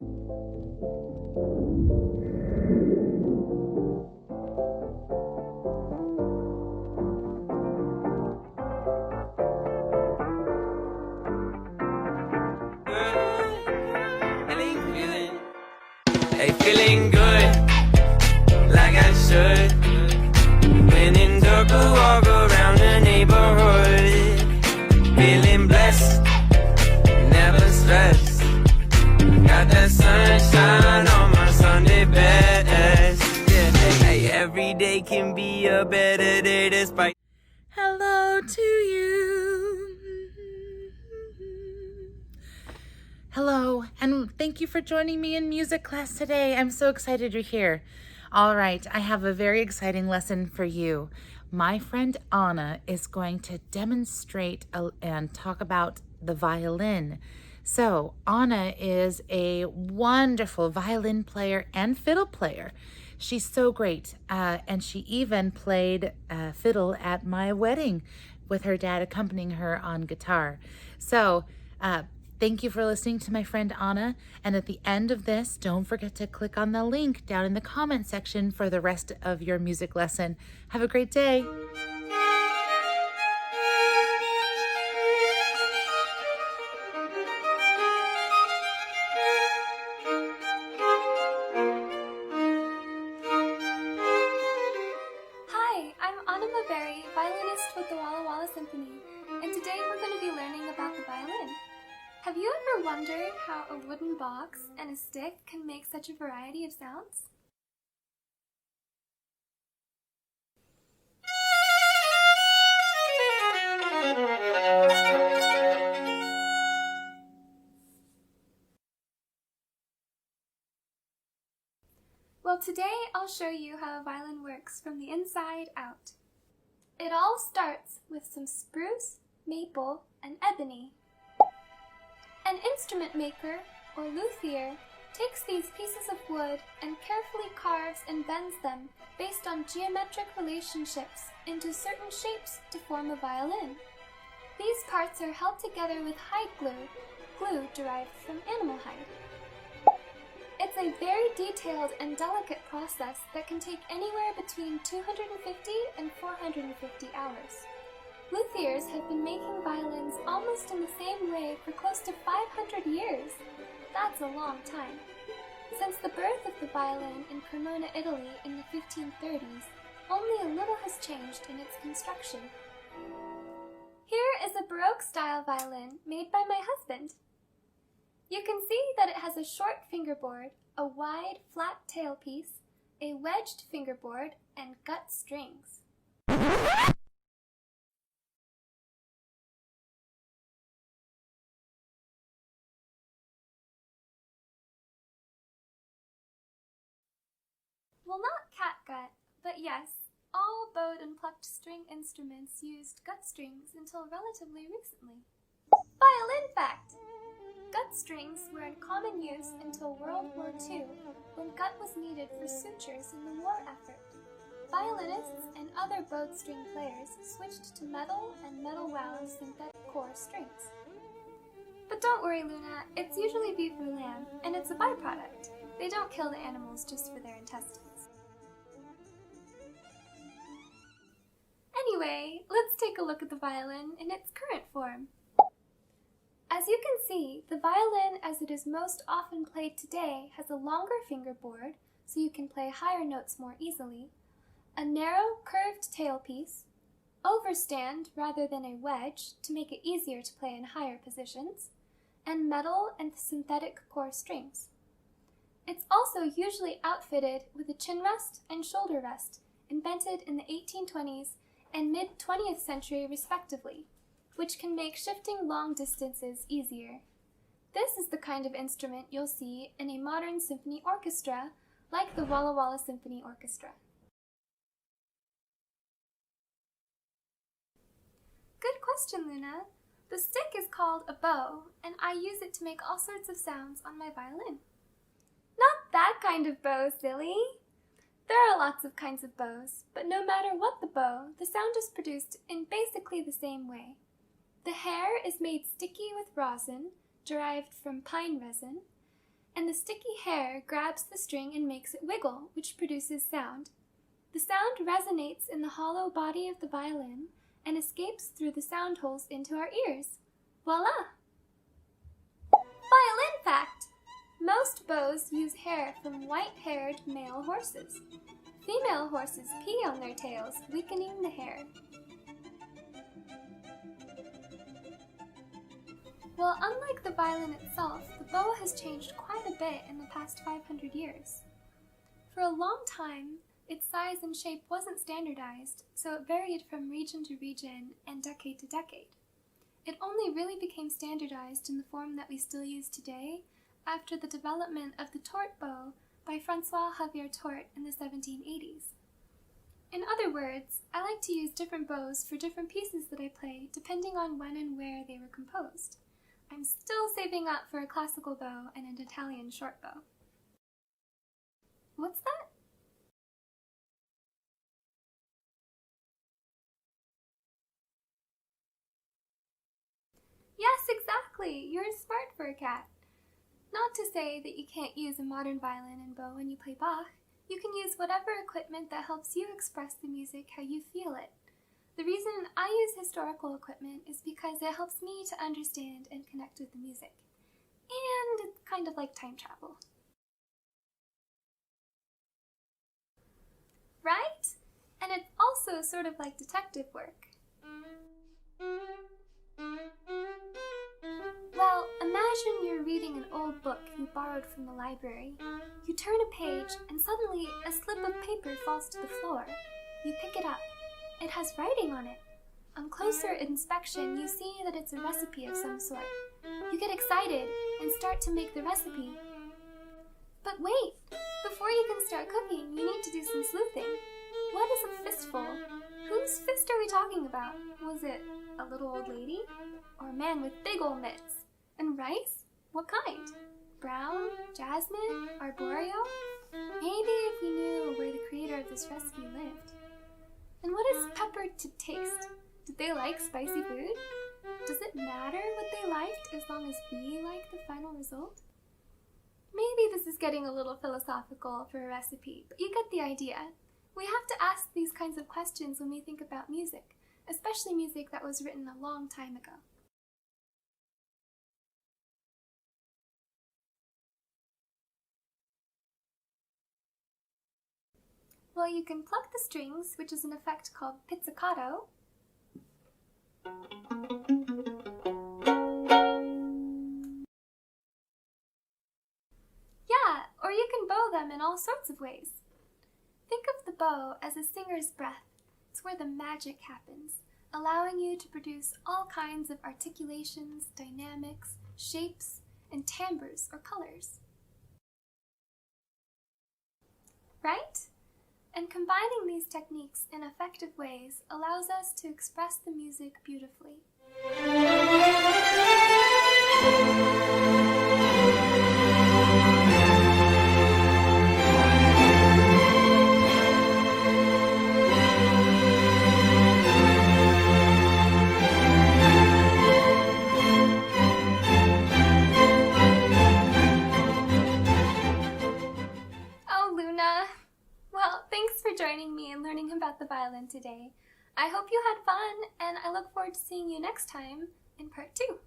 Hey, feeling good, like I should. When in dark, I walk around the neighborhood. Feeling blessed, never stressed. Got that sunshine on my Sunday best. Yeah, hey, every day can be a better day despite. Hello to you. Hello, and thank you for joining me in music class today. I'm so excited you're here. All right, I have a very exciting lesson for you. My friend Anna is going to demonstrate and talk about the violin. So Anna is a wonderful violin player and fiddle player. She's so great, and she even played fiddle at my wedding with her dad accompanying her on guitar. So thank you for listening to my friend Anna. And at the end of this, don't forget to click on the link down in the comment section for the rest of your music lesson. Have a great day. Hi, I'm Anna Maberry, violinist with the Walla Walla Symphony, and today we're going to be learning about the violin. Have you ever wondered how a wooden box and a stick can make such a variety of sounds? Well, today I'll show you how a violin works from the inside out. It all starts with some spruce, maple, and ebony. An instrument maker, or luthier, takes these pieces of wood and carefully carves and bends them based on geometric relationships into certain shapes to form a violin. These parts are held together with hide glue, glue derived from animal hide. It's a very detailed and delicate process that can take anywhere between 250 and 450 hours. Luthiers have been making violins almost in the same way for close to 500 years. That's a long time. Since the birth of the violin in Cremona, Italy in the 1530s, only a little has changed in its construction. Here is a Baroque-style violin made by my husband. You can see that it has a short fingerboard, a wide, flat tailpiece, a wedged fingerboard, and gut strings. Well, not catgut, but yes, all bowed and plucked string instruments used gut strings until relatively recently. Violin fact! Gut strings were in common use until World War II, when gut was needed for sutures in the war effort. Violinists and other bowed string players switched to metal and metal-wound synthetic core strings. But don't worry, Luna, it's usually beef or lamb, and it's a byproduct. They don't kill the animals just for their intestines. Anyway, let's take a look at the violin in its current form. As you can see, the violin as it is most often played today has a longer fingerboard, so you can play higher notes more easily, a narrow curved tailpiece, overstand rather than a wedge to make it easier to play in higher positions, and metal and synthetic core strings. It's also usually outfitted with a chin rest and shoulder rest, invented in the 1820s and mid-20th century respectively, which can make shifting long distances easier. This is the kind of instrument you'll see in a modern symphony orchestra, like the Walla Walla Symphony Orchestra. Good question, Luna. The stick is called a bow, and I use it to make all sorts of sounds on my violin. Not that kind of bow, silly! There are lots of kinds of bows, but no matter what the bow, the sound is produced in basically the same way. The hair is made sticky with rosin, derived from pine resin, and the sticky hair grabs the string and makes it wiggle, which produces sound. The sound resonates in the hollow body of the violin and escapes through the sound holes into our ears. Voila! Violin fact! Most bows use hair from white-haired male horses. Female horses pee on their tails, weakening the hair. Well, unlike the violin itself, the bow has changed quite a bit in the past 500 years. For a long time, its size and shape wasn't standardized, so it varied from region to region and decade to decade. It only really became standardized in the form that we still use today after the development of the Tort bow by Francois Xavier Tort in the 1780s. In other words, I like to use different bows for different pieces that I play depending on when and where they were composed. I'm still saving up for a classical bow and an Italian short bow. What's that? Yes, exactly! You're smart for a cat. Not to say that you can't use a modern violin and bow when you play Bach. You can use whatever equipment that helps you express the music how you feel it. The reason I use historical equipment is because it helps me to understand and connect with the music. And it's kind of like time travel. Right? And it's also sort of like detective work. Well, imagine you're reading an old book you borrowed from the library. You turn a page and suddenly a slip of paper falls to the floor. You pick it up. It has writing on it. On closer inspection, you see that it's a recipe of some sort. You get excited and start to make the recipe. But wait! Before you can start cooking, you need to do some sleuthing. What is a fistful? Whose fist are we talking about? Was it a little old lady? Or a man with big ol' mitts? And rice? What kind? Brown? Jasmine? Arborio? Maybe if we knew where the creator of this recipe lived. And what is pepper to taste? Did they like spicy food? Does it matter what they liked as long as we like the final result? Maybe this is getting a little philosophical for a recipe, but you get the idea. We have to ask these kinds of questions when we think about music, especially music that was written a long time ago. Well, you can pluck the strings, which is an effect called pizzicato. Yeah, or you can bow them in all sorts of ways. Think of the bow as a singer's breath. It's where the magic happens, allowing you to produce all kinds of articulations, dynamics, shapes, and timbres or colors. Right? And combining these techniques in effective ways allows us to express the music beautifully. Joining me and learning about the violin today. I hope you had fun, and I look forward to seeing you next time in part 2.